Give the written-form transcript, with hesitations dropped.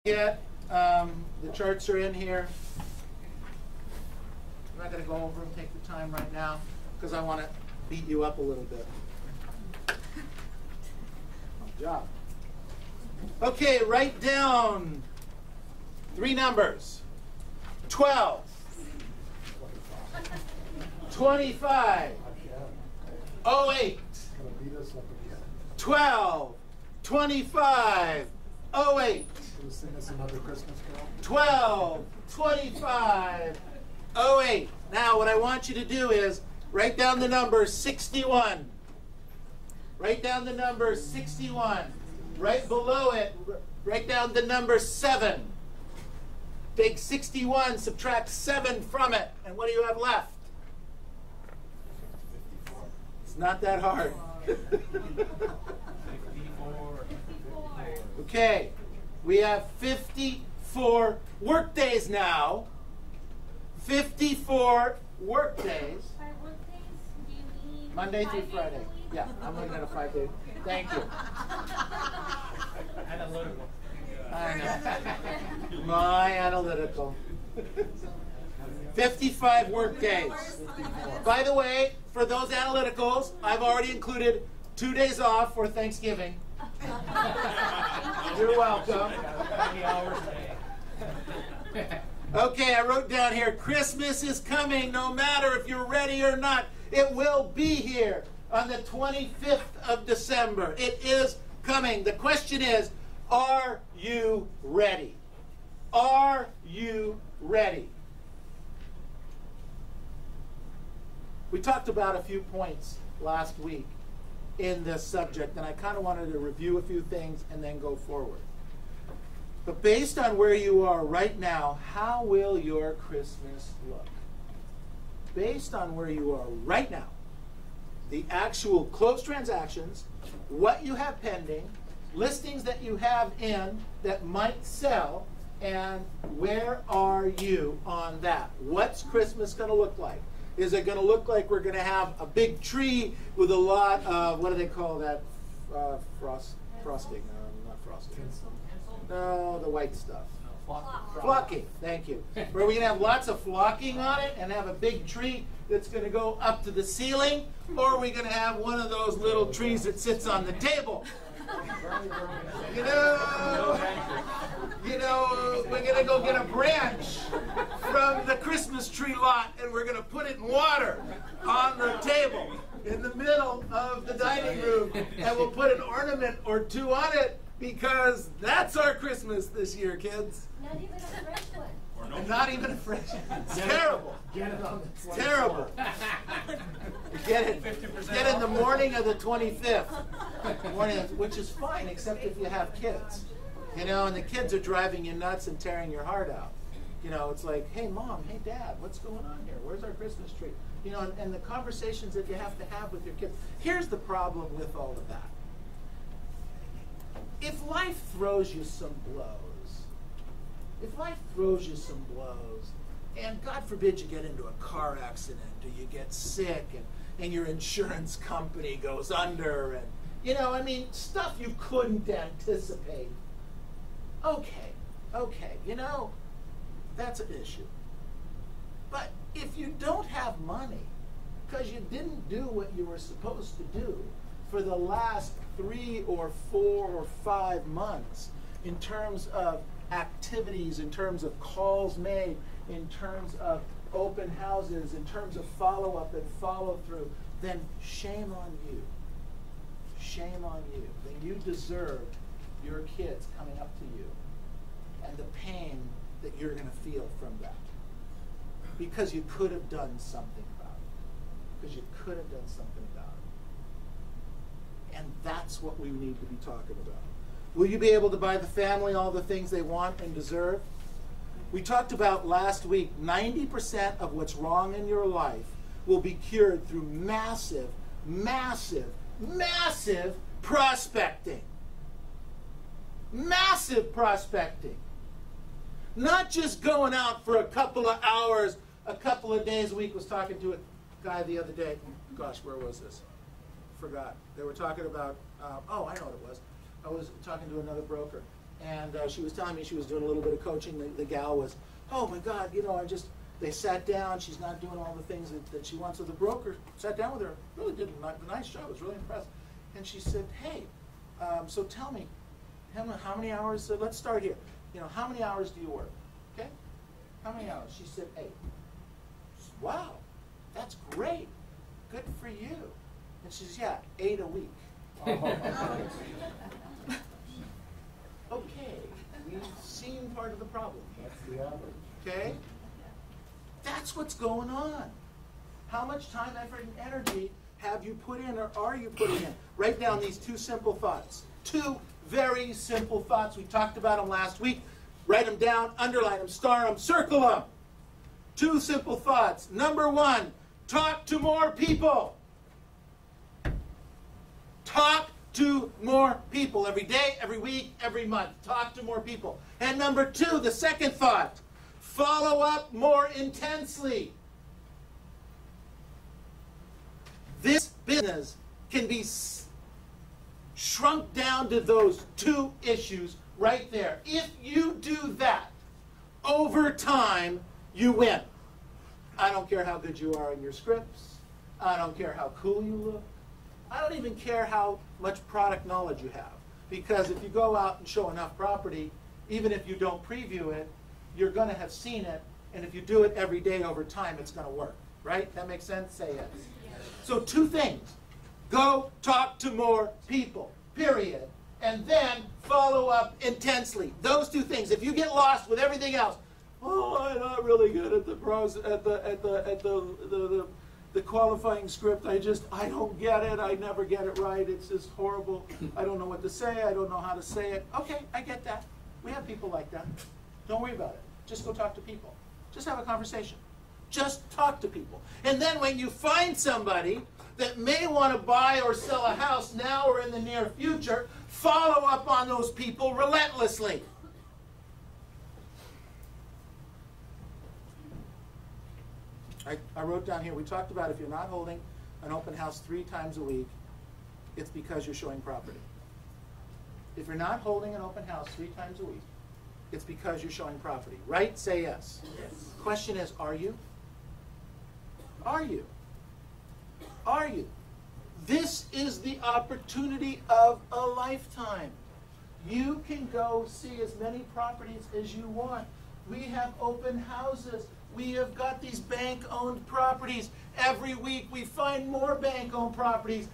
Yet, the charts are in here. I'm not going to go over them, take the time right now, because I want to beat you up a little bit. Good job. Okay, write down 3 numbers. 12, 25, 08, 12, 25, 08, 12, 25, 08. Now what I want you to do is write down the number 61. Write down the number 61. Right below it, write down the number 7. Take 61, subtract 7 from it, and what do you have left? It's not that hard. 54. Okay, we have 54 work days now. 54 work days. By work days, do you mean Monday through 5 days Friday. a week? Yeah, I'm looking at a 5-day. Thank you. Analytical. I know. My analytical. 55 work days. By the way, for those analyticals, I've already included 2 days off for Thanksgiving. You're welcome. Okay, I wrote down here, Christmas is coming no matter if you're ready or not. It will be here on the 25th of December. It is coming. The question is, are you ready? Are you ready? We talked about a few points last week in this subject, and I kind of wanted to review a few things and then go forward. But based on where you are right now, how will your Christmas look? Based on where you are right now, the actual closed transactions, what you have pending, listings that you have in that might sell, and where are you on that? What's Christmas going to look like? Is it going to look like we're going to have a big tree with a lot of, what do they call that? Frosting. No, not frosting. No, the white stuff. Flocking, thank you. Where we can have lots of flocking on it and have a big tree that's going to go up to the ceiling, or are we going to have one of those little trees that sits on the table? You know, we're going to go get a branch from the Christmas tree lot and we're going to put it in water on the table in the middle of the dining room, and we'll put an ornament or 2 on it, because that's our Christmas this year, kids. Not even a fresh one. And not even a fresh one. It's terrible. Get it on the It's terrible. Get it in the morning of the 25th. Which is fine, except if you have kids. You know, and the kids are driving you nuts and tearing your heart out. You know, it's like, hey, Mom, hey, Dad, what's going on here? Where's our Christmas tree? You know, and the conversations that you have to have with your kids. Here's the problem with all of that. If life throws you some blows, and God forbid you get into a car accident, or you get sick, and your insurance company goes under, and, you know, I mean, stuff you couldn't anticipate. Okay, you know, that's an issue. But if you don't have money, because you didn't do what you were supposed to do for the last 3 or 4 or 5 months, in terms of activities, in terms of calls made, in terms of open houses, in terms of follow-up and follow-through, then shame on you. Shame on you. Then you deserve your kids coming up to you and the pain that you're going to feel from that. Because you could have done something about it. Because you could have done something about it. And that's what we need to be talking about. Will you be able to buy the family all the things they want and deserve? We talked about last week, 90% of what's wrong in your life will be cured through massive, massive, massive prospecting. Massive prospecting. Not just going out for a couple of hours, a couple of days a week. Was talking to a guy the other day. Gosh, where was this? Forgot. They were talking about, oh, I know what it was. I was talking to another broker, And she was telling me she was doing a little bit of coaching. The gal was, oh my God, you know, they sat down, she's not doing all the things that she wants. So the broker sat down with her, really did a nice job, I was really impressed. And she said, hey, so tell me, how many hours, let's start here. You know, how many hours do you work? Okay? How many hours? She said 8. Said, wow, that's great. Good for you. And she says, yeah, 8 a week. Okay, we've seen part of the problem. That's the average. Okay? That's what's going on. How much time, effort, and energy have you put in, or are you putting in? Write down these 2 simple thoughts. 2 very simple thoughts. We talked about them last week. Write them down, underline them, star them, circle them. 2 simple thoughts. Number 1, talk to more people. Talk to more people every day, every week, every month. Talk to more people. And number 2, the second thought, follow up more intensely. This business can be shrunk down to those 2 issues right there. If you do that, over time, you win. I don't care how good you are in your scripts. I don't care how cool you look. I don't even care how much product knowledge you have. Because if you go out and show enough property, even if you don't preview it, you're going to have seen it. And if you do it every day over time, it's going to work. Right? That makes sense? Say yes. So 2 things. Go talk to more people, period. And then follow up intensely. Those 2 things. If you get lost with everything else, oh, I'm not really good at the qualifying script. I don't get it. I never get it right. It's just horrible. I don't know what to say. I don't know how to say it. Okay, I get that. We have people like that. Don't worry about it. Just go talk to people. Just have a conversation. Just talk to people. And then when you find somebody that may want to buy or sell a house now or in the near future, follow up on those people relentlessly. I wrote down here, we talked about if you're not holding an open house 3 times a week, it's because you're showing property. If you're not holding an open house 3 times a week, it's because you're showing property. Right? Say yes. Yes. Question is, are you? Are you? Are you? This is the opportunity of a lifetime. You can go see as many properties as you want. We have open houses. We have got these bank-owned properties. Every week we find more bank-owned properties.